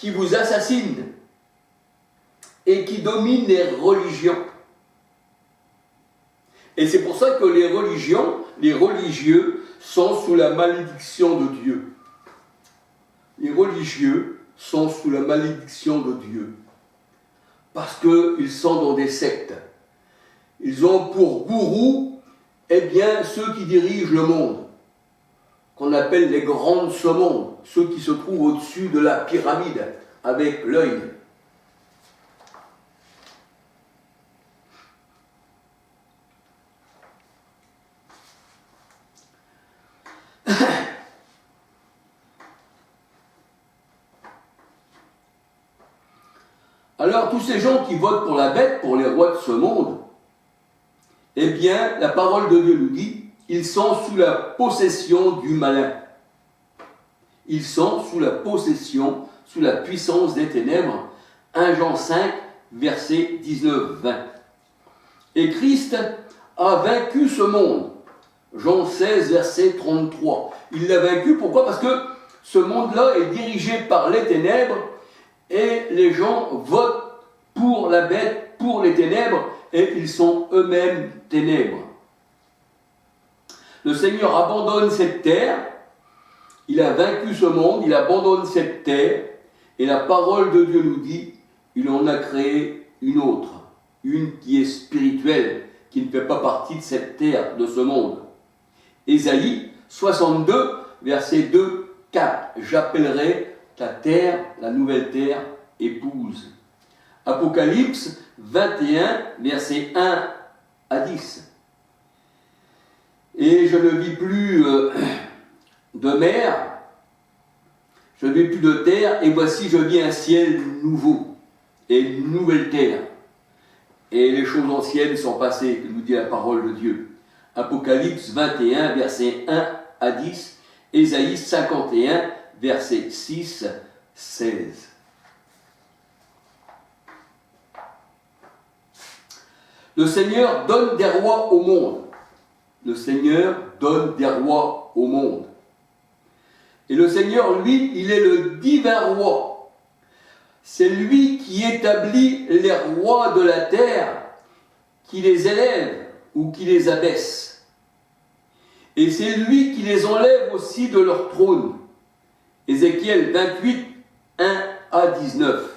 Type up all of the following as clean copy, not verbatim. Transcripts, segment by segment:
qui vous assassinent et qui dominent les religions. Et c'est pour ça que les religions, les religieux, sont sous la malédiction de Dieu. Les religieux sont sous la malédiction de Dieu. Parce qu'ils sont dans des sectes. Ils ont pour gourou, eh bien, ceux qui dirigent le monde, qu'on appelle les grands de ce monde, ceux qui se trouvent au-dessus de la pyramide, avec l'œil. Alors, tous ces gens qui votent pour la bête, pour les rois de ce monde, eh bien, la parole de Dieu nous dit, ils sont sous la possession du malin. Ils sont sous la possession, sous la puissance des ténèbres. 1 Jean 5, versets 19-20. Et Christ a vaincu ce monde. Jean 16, verset 33. Il l'a vaincu, pourquoi? Parce que ce monde-là est dirigé par les ténèbres et les gens votent pour la bête, pour les ténèbres, et ils sont eux-mêmes ténèbres. Le Seigneur abandonne cette terre, il a vaincu ce monde, il abandonne cette terre, et la parole de Dieu nous dit, il en a créé une autre, une qui est spirituelle, qui ne fait pas partie de cette terre, de ce monde. Ésaïe 62, verset 2, 4. J'appellerai ta terre, la nouvelle terre, épouse. Apocalypse 21, verset 1 à 10. Et je ne vis plus de mer, je ne vis plus de terre, et voici je vis un ciel nouveau, et une nouvelle terre. Et les choses anciennes sont passées, que nous dit la parole de Dieu. Apocalypse 21, verset 1 à 10, Ésaïe 51, verset 6, 16. Le Seigneur donne des rois au monde. Le Seigneur donne des rois au monde. Et le Seigneur, lui, il est le divin roi. C'est lui qui établit les rois de la terre, qui les élève ou qui les abaisse. Et c'est lui qui les enlève aussi de leur trône. Ézéchiel 28, 1 à 19.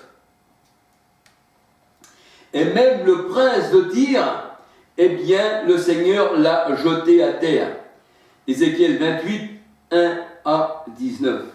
Et même le prince de Tyr, eh bien, le Seigneur l'a jeté à terre. Ézéchiel 28, 1 à 19.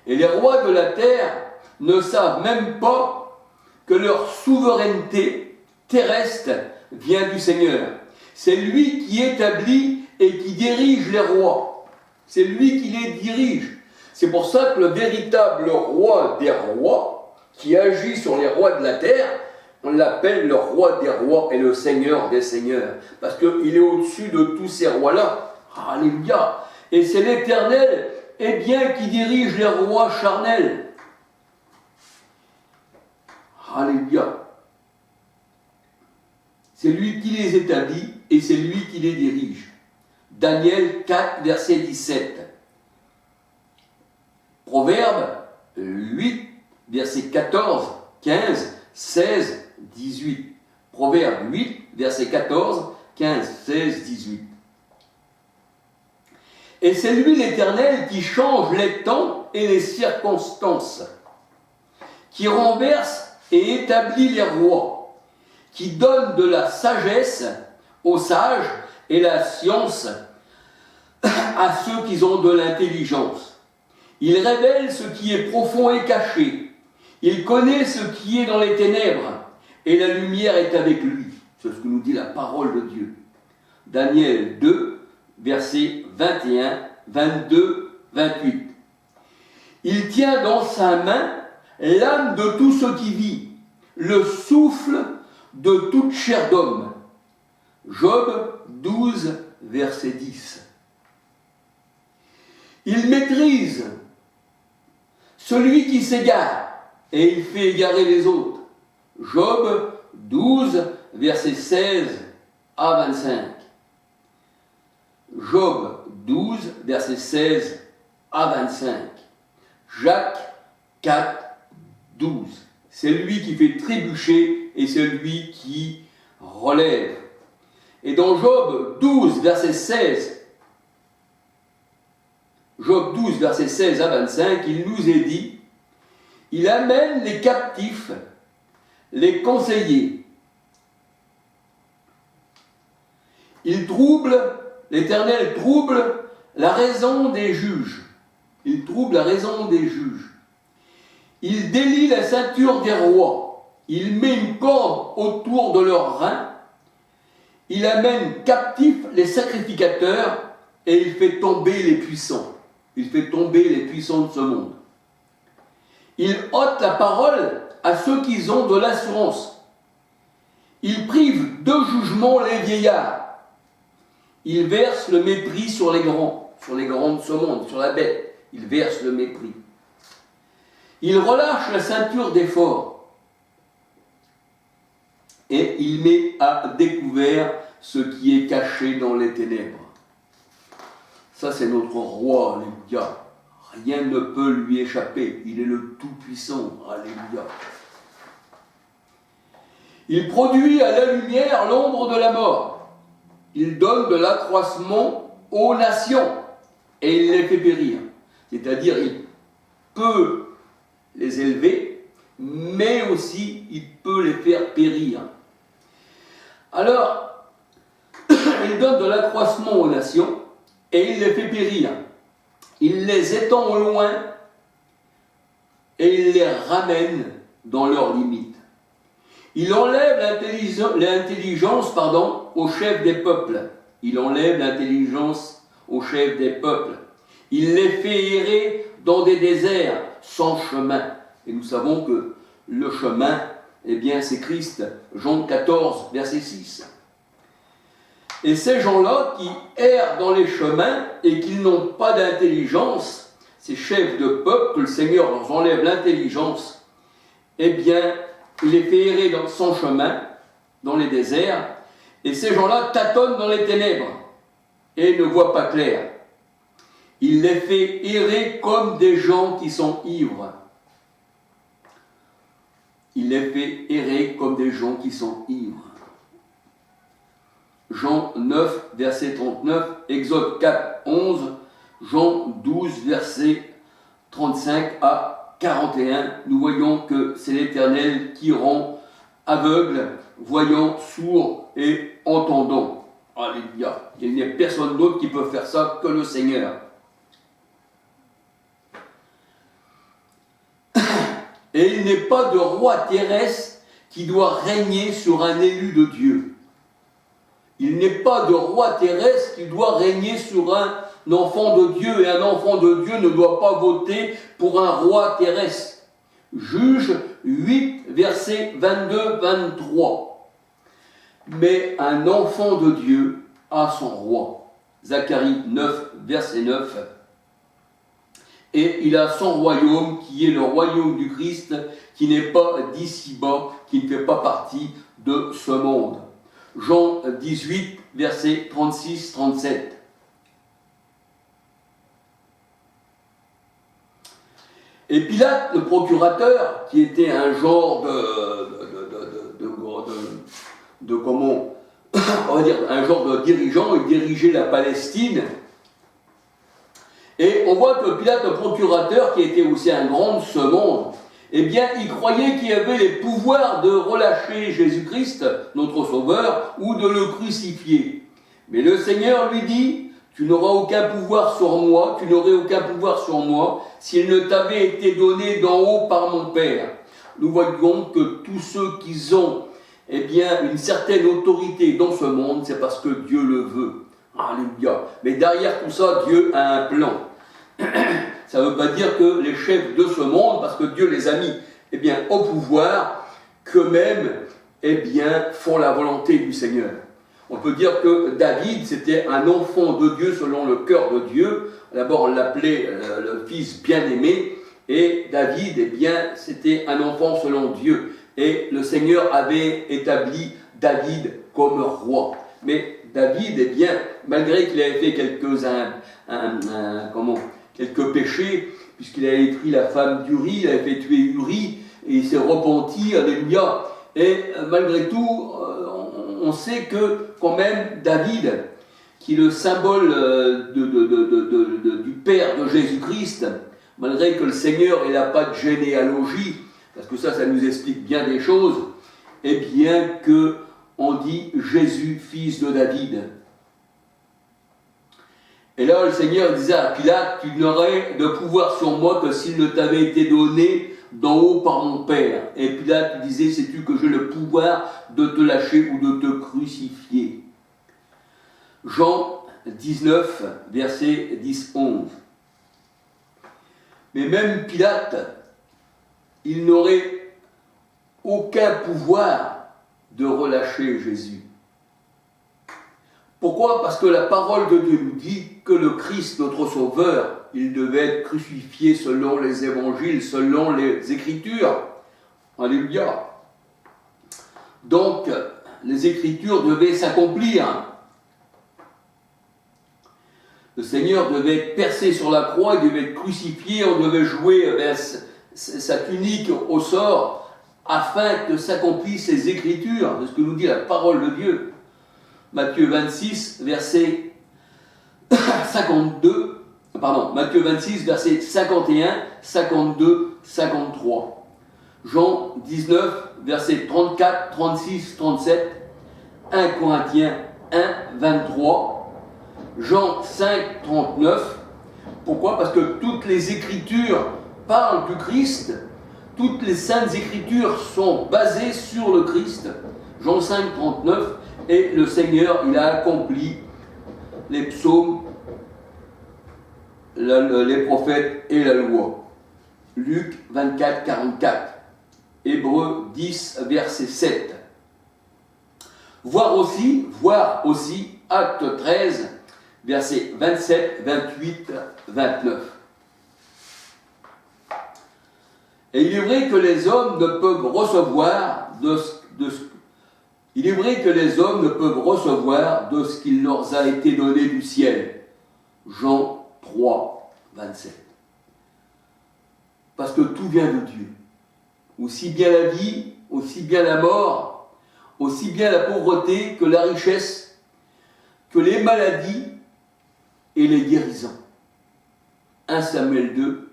Et les rois de la terre ne savent même pas que leur souveraineté terrestre vient du Seigneur. C'est lui qui établit et qui dirige les rois. C'est lui qui les dirige. C'est pour ça que le véritable roi des rois, qui agit sur les rois de la terre, on l'appelle le roi des rois et le seigneur des seigneurs. Parce qu'il est au-dessus de tous ces rois-là. Alléluia. Et c'est l'Éternel, eh bien, qui dirige les rois charnels. Alléluia. C'est lui qui les établit et c'est lui qui les dirige. Daniel 4, verset 17. Proverbe 8, verset 14, 15, 16, 18. Proverbe 8, verset 14, 15, 16, 18. Et c'est lui l'Éternel qui change les temps et les circonstances, qui renverse et établit les rois, qui donne de la sagesse aux sages et la science à ceux qui ont de l'intelligence. Il révèle ce qui est profond et caché. Il connaît ce qui est dans les ténèbres, et la lumière est avec lui. C'est ce que nous dit la parole de Dieu. Daniel 2, versets 21, 22, 28. Il tient dans sa main l'âme de tout ce qui vit, le souffle de toute chair d'homme. Job 12, verset 10. Il maîtrise celui qui s'égare et il fait égarer les autres. Job 12, verset 16 à 25. Job 12, verset 16 à 25. Jacques 4, 12. C'est lui qui fait trébucher et c'est lui qui relève. Et dans Job 12, verset 16, Job 12, verset 16 à 25, il nous est dit, il amène les captifs, les conseillers. Il trouble, l'Éternel trouble la raison des juges. Il trouble la raison des juges. Il délie la ceinture des rois. Il met une corde autour de leurs reins. Il amène captifs les sacrificateurs et il fait tomber les puissants. Il fait tomber les puissants de ce monde. Il ôte la parole à ceux qui ont de l'assurance. Il prive de jugement les vieillards. Il verse le mépris sur les grands de ce monde, sur la bête. Il verse le mépris. Il relâche la ceinture des forts. Et il met à découvert ce qui est caché dans les ténèbres. Ça, c'est notre roi, alléluia. Rien ne peut lui échapper. Il est le Tout-Puissant, alléluia. Il produit à la lumière l'ombre de la mort. Il donne de l'accroissement aux nations et il les fait périr. C'est-à-dire, il peut les élever, mais aussi il peut les faire périr. Alors, il donne de l'accroissement aux nations et il les fait périr. Il les étend au loin et il les ramène dans leurs limites. Il enlève l'intelligence au chef des peuples. Il enlève l'intelligence au chef des peuples. Il les fait errer dans des déserts sans chemin. Et nous savons que le chemin, eh bien, c'est Christ. Jean 14, verset 6. Et ces gens-là qui errent dans les chemins et qui n'ont pas d'intelligence, ces chefs de peuple, que le Seigneur leur enlève l'intelligence, eh bien, il les fait errer dans son chemin, dans les déserts, et ces gens-là tâtonnent dans les ténèbres et ne voient pas clair. Il les fait errer comme des gens qui sont ivres. Il les fait errer comme des gens qui sont ivres. Jean 9, verset 39, Exode 4, 11, Jean 12, verset 35 à 41, nous voyons que c'est l'Éternel qui rend aveugle, voyant, sourd et entendant. Alléluia. Il n'y a personne d'autre qui peut faire ça que le Seigneur. Et il n'est pas de roi terrestre qui doit régner sur un élu de Dieu. Il n'est pas de roi terrestre qui doit régner sur un enfant de Dieu, et un enfant de Dieu ne doit pas voter pour un roi terrestre. Juge 8, versets 22-23. Mais un enfant de Dieu a son roi. Zacharie 9, verset 9. Et il a son royaume qui est le royaume du Christ, qui n'est pas d'ici-bas, qui ne fait pas partie de ce monde. Jean 18, versets 36-37. Et Pilate, le procurateur, qui était un genre comment, on va dire, un genre de dirigeant, il dirigeait la Palestine. Et on voit que Pilate, le procurateur, qui était aussi un grand de ce monde, eh bien, il croyait qu'il avait les pouvoirs de relâcher Jésus-Christ, notre Sauveur, ou de le crucifier. Mais le Seigneur lui dit, tu n'auras aucun pouvoir sur moi, tu n'aurais aucun pouvoir sur moi, s'il ne t'avait été donné d'en haut par mon Père. Nous voyons que tous ceux qui ont, eh bien, une certaine autorité dans ce monde, c'est parce que Dieu le veut. Alléluia. Mais derrière tout ça, Dieu a un plan. Ça ne veut pas dire que les chefs de ce monde, parce que Dieu les a mis, eh bien, au pouvoir, qu'eux-mêmes, eh bien, font la volonté du Seigneur. On peut dire que David, c'était un enfant de Dieu selon le cœur de Dieu. D'abord, on l'appelait le fils bien-aimé, et David, eh bien, c'était un enfant selon Dieu. Et le Seigneur avait établi David comme roi. Mais David, eh bien, malgré qu'il avait fait quelques péchés, puisqu'il avait pris la femme d'Uri, il avait fait tuer Uri, et il s'est repenti, alléluia. Et malgré tout, on sait que quand même David, qui est le symbole du Père de Jésus-Christ, malgré que le Seigneur n'a pas de généalogie, parce que ça nous explique bien des choses, et bien que on dit Jésus, fils de David. Et là, le Seigneur disait à Pilate, tu n'aurais de pouvoir sur moi que s'il ne t'avait été donné d'en haut par mon Père. Et Pilate lui disait, sais-tu que j'ai le pouvoir de te lâcher ou de te crucifier? Jean 19, versets 10-11. Mais même Pilate, il n'aurait aucun pouvoir de relâcher Jésus. Pourquoi? Parce que la parole de Dieu nous dit que le Christ, notre Sauveur, il devait être crucifié selon les évangiles, selon les Écritures. Alléluia. Donc, les Écritures devaient s'accomplir. Le Seigneur devait être percé sur la croix, il devait être crucifié, on devait jouer sa tunique au sort, afin que s'accomplissent les Écritures, de ce que nous dit la parole de Dieu. Matthieu 26, verset 52, Matthieu 26, verset 51, 52, 53. Jean 19, verset 34, 36, 37, 1 Corinthiens 1, 23, Jean 5, 39. Pourquoi? Parce que toutes les Écritures parlent du Christ, toutes les saintes Écritures sont basées sur le Christ. Jean 5, 39, et le Seigneur, il a accompli les psaumes, les prophètes et la loi. Luc 24, 44, Hébreux 10, verset 7. Voir aussi, Acte 13, versets 27, 28, 29. Et il est vrai que les hommes ne peuvent recevoir il est vrai que les hommes ne peuvent recevoir de ce qu'il leur a été donné du ciel. Jean 3, 27. Parce que tout vient de Dieu. Aussi bien la vie, aussi bien la mort, aussi bien la pauvreté que la richesse, que les maladies et les guérisons. 1 Samuel 2,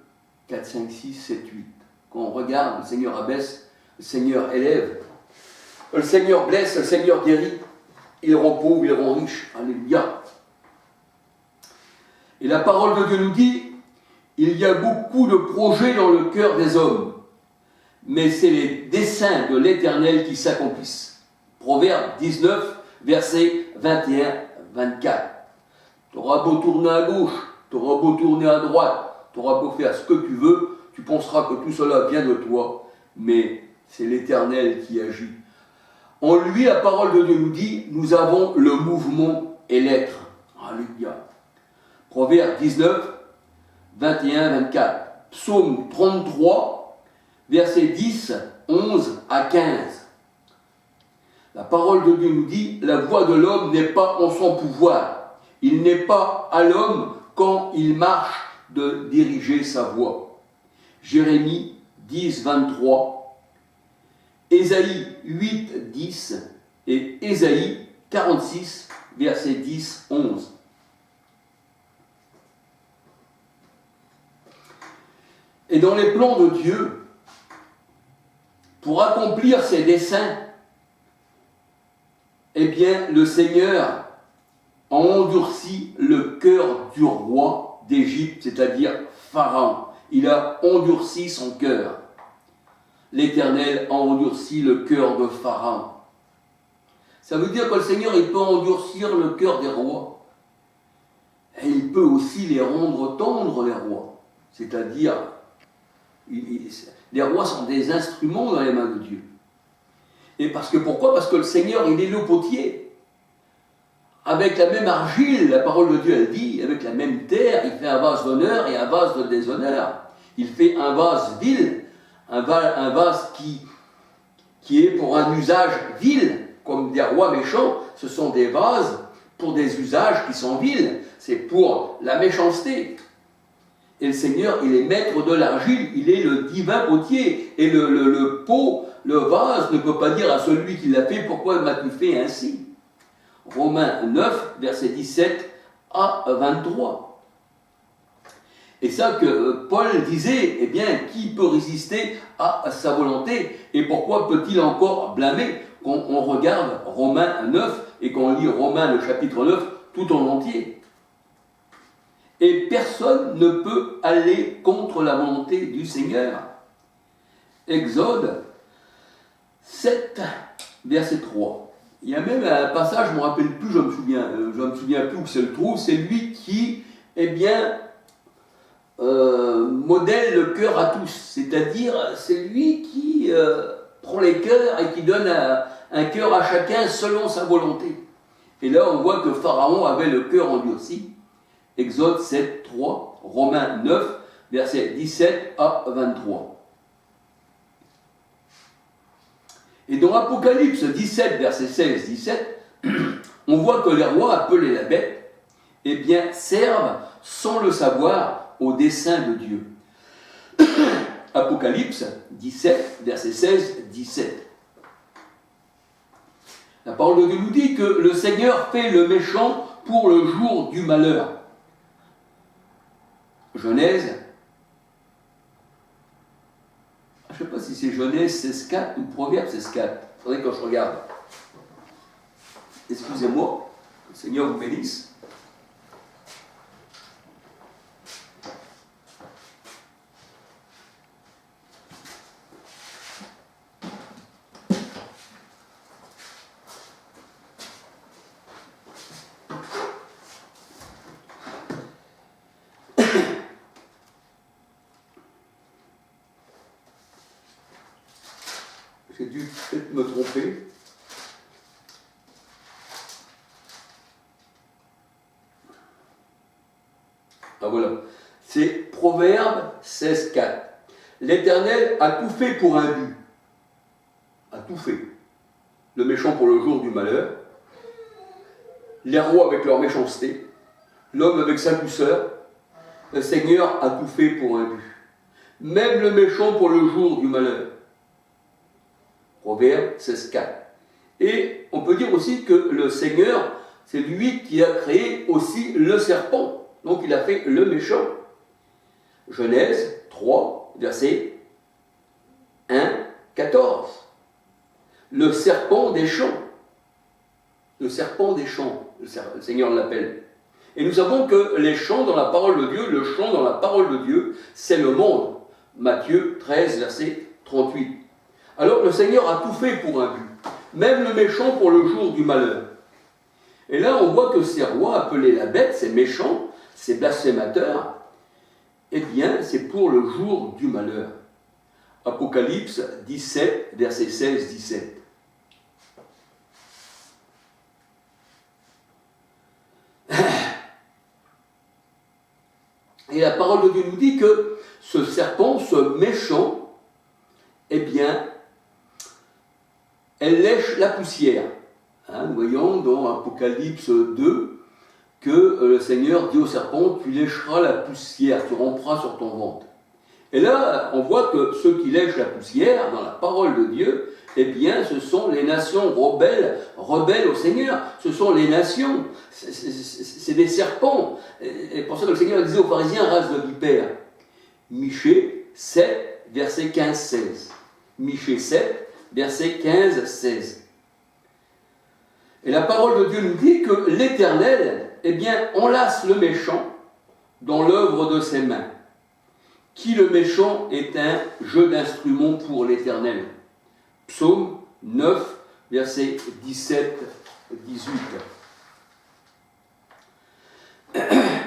4, 5, 6, 7, 8. Quand on regarde, le Seigneur abaisse, le Seigneur élève. Le Seigneur blesse, le Seigneur guérit, il rend pauvre, il rend riche. Alléluia. Et la parole de Dieu nous dit, il y a beaucoup de projets dans le cœur des hommes, mais c'est les desseins de l'Éternel qui s'accomplissent. Proverbe 19, versets 21, 24. Tu auras beau tourner à gauche, tu auras beau tourner à droite, tu auras beau faire ce que tu veux, tu penseras que tout cela vient de toi, mais c'est l'Éternel qui agit. En lui, la parole de Dieu nous dit, nous avons le mouvement et l'être. Alléluia. Proverbe 19, 21, 24. Psaume 33, versets 10, 11 à 15. La parole de Dieu nous dit, la voix de l'homme n'est pas en son pouvoir. Il n'est pas à l'homme quand il marche de diriger sa voix. Jérémie 10, 23. Ésaïe 8, 10 et Ésaïe 46, versets 10, 11. Et dans les plans de Dieu, pour accomplir ses desseins, eh bien, le Seigneur a endurci le cœur du roi d'Égypte, c'est-à-dire Pharaon. Il a endurci son cœur. L'Éternel a endurci le cœur de Pharaon. Ça veut dire que le Seigneur, il peut endurcir le cœur des rois. Et il peut aussi les rendre tendres, les rois. C'est-à-dire, les rois sont des instruments dans les mains de Dieu. Et pourquoi? Parce que le Seigneur, il est le potier. Avec la même argile, la parole de Dieu, elle dit, avec la même terre, il fait un vase d'honneur et un vase de déshonneur. Il fait un vase vil, un vase qui est pour un usage vil, comme des rois méchants. Ce sont des vases pour des usages qui sont vils. C'est pour la méchanceté. Et le Seigneur, il est maître de l'argile, il est le divin potier. Et le pot, le vase, ne peut pas dire à celui qui l'a fait, pourquoi m'as-tu fait ainsi? Romains 9, versets 17 à 23. Et ça que Paul disait, eh bien, qui peut résister à sa volonté? Et pourquoi peut-il encore blâmer? On regarde Romains 9 et qu'on lit Romains le chapitre 9 tout en entier. Et personne ne peut aller contre la volonté du Seigneur. Exode 7, verset 3. Il y a même un passage, je ne me rappelle plus, je me souviens plus où c'est le trou, c'est lui qui, eh bien, modèle le cœur à tous. C'est-à-dire, c'est lui qui prend les cœurs et qui donne un cœur à chacun selon sa volonté. Et là, on voit que Pharaon avait le cœur endurci. Exode 7, 3, Romains 9, versets 17 à 23. Et dans Apocalypse 17, verset 16-17, on voit que les rois appelés la bête, eh bien, servent sans le savoir au dessein de Dieu. Apocalypse 17, verset 16-17. La parole de Dieu nous dit que le Seigneur fait le méchant pour le jour du malheur. Genèse, je ne sais pas si c'est Genèse 16.4 ou Proverbe 16.4. Il faudrait que je regarde. Excusez-moi, que le Seigneur vous bénisse. J'ai dû peut-être me tromper. Ah voilà, c'est Proverbe 16.4. L'Éternel a tout fait pour un but. A tout fait. Le méchant pour le jour du malheur, les rois avec leur méchanceté, l'homme avec sa douceur. Le Seigneur a tout fait pour un but. Même le méchant pour le jour du malheur. Proverbe 16.4. Et on peut dire aussi que le Seigneur, c'est lui qui a créé aussi le serpent. Donc il a fait le méchant. Genèse 3, verset 1, 14. Le serpent des champs. Le serpent des champs, le Seigneur l'appelle. Et nous savons que les champs dans la parole de Dieu, le champ dans la parole de Dieu, c'est le monde. Matthieu 13, verset 38. Alors le Seigneur a tout fait pour un but, même le méchant pour le jour du malheur. Et là on voit que ces rois appelés la bête, ces méchants, ces blasphémateurs, eh bien c'est pour le jour du malheur. Apocalypse 17, verset 16-17. Et la parole de Dieu nous dit que ce serpent, ce méchant, eh bien, elle lèche la poussière. Nous voyons dans Apocalypse 2 que le Seigneur dit au serpent, tu lécheras la poussière, tu ramperas sur ton ventre. Et là, on voit que ceux qui lèchent la poussière, dans la parole de Dieu, eh bien, ce sont les nations rebelles au Seigneur. Ce sont les nations. C'est des serpents. Et pour ça que le Seigneur disait aux pharisiens, race de vipères. Michée 7, verset 15-16. Michée 7, verset 15-16. Et la parole de Dieu nous dit que l'Éternel, eh bien, enlace le méchant dans l'œuvre de ses mains. Qui le méchant est un jeu d'instruments pour l'Éternel. Psaume 9, verset 17-18.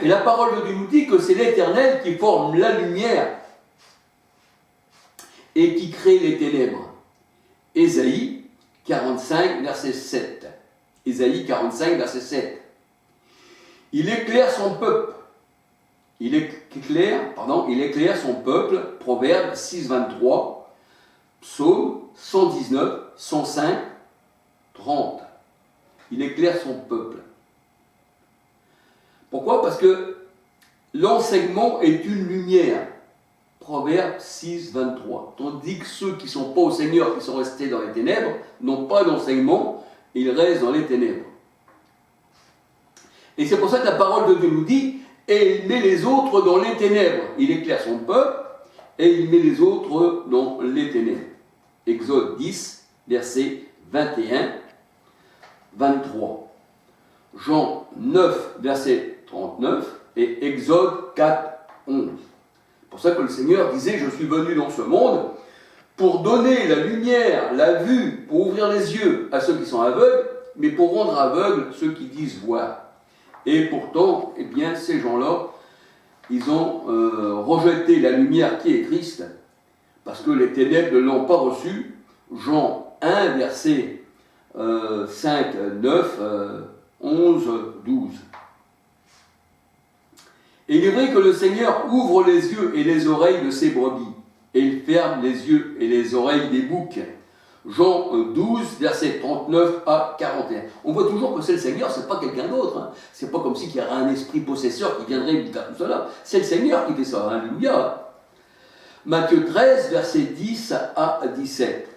Et la parole de Dieu nous dit que c'est l'Éternel qui forme la lumière et qui crée les ténèbres. Ésaïe 45, verset 7. Ésaïe 45, verset 7. Il éclaire son peuple. Il éclaire son peuple, Proverbe 6, 23, Psaume 119, 105, 30. Il éclaire son peuple. Pourquoi? Parce que l'enseignement est une lumière. Proverbe 6, 23. Tandis que ceux qui ne sont pas au Seigneur, qui sont restés dans les ténèbres, n'ont pas d'enseignement, ils restent dans les ténèbres. Et c'est pour ça que la parole de Dieu nous dit, et il met les autres dans les ténèbres. Il éclaire son peuple, et il met les autres dans les ténèbres. Exode 10, versets 21, 23. Jean 9, verset 39, et Exode 4, 11. C'est pour ça que le Seigneur disait, je suis venu dans ce monde pour donner la lumière, la vue, pour ouvrir les yeux à ceux qui sont aveugles, mais pour rendre aveugles ceux qui disent voir. Et pourtant, eh bien, ces gens-là, ils ont rejeté la lumière qui est Christ, parce que les ténèbres ne l'ont pas reçu. Jean 1, verset 5, 9, 11, 12. Et il est vrai que le Seigneur ouvre les yeux et les oreilles de ses brebis, et il ferme les yeux et les oreilles des boucs. Jean 12, verset 39 à 41. On voit toujours que c'est le Seigneur, c'est pas quelqu'un d'autre. Hein. C'est pas comme si il y avait un esprit possesseur qui viendrait lui faire tout cela. C'est le Seigneur qui fait ça. Alléluia. Matthieu 13, verset 10 à 17.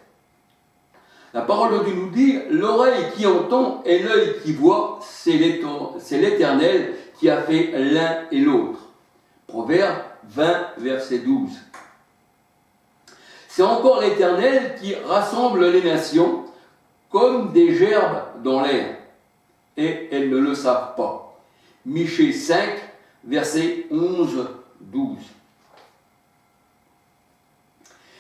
La parole de Dieu nous dit, l'oreille qui entend et l'œil qui voit, c'est l'Éternel qui a fait l'un et l'autre. Proverbe 20, verset 12. C'est encore l'Éternel qui rassemble les nations comme des gerbes dans l'air, et elles ne le savent pas. Michée 5, versets 11, 12.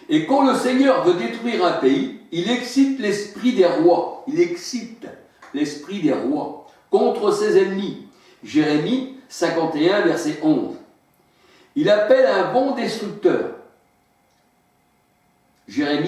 Et quand le Seigneur veut détruire un pays, il excite l'esprit des rois. Il excite l'esprit des rois contre ses ennemis. Jérémie 51, verset 11. Il appelle un vent destructeur. Jérémie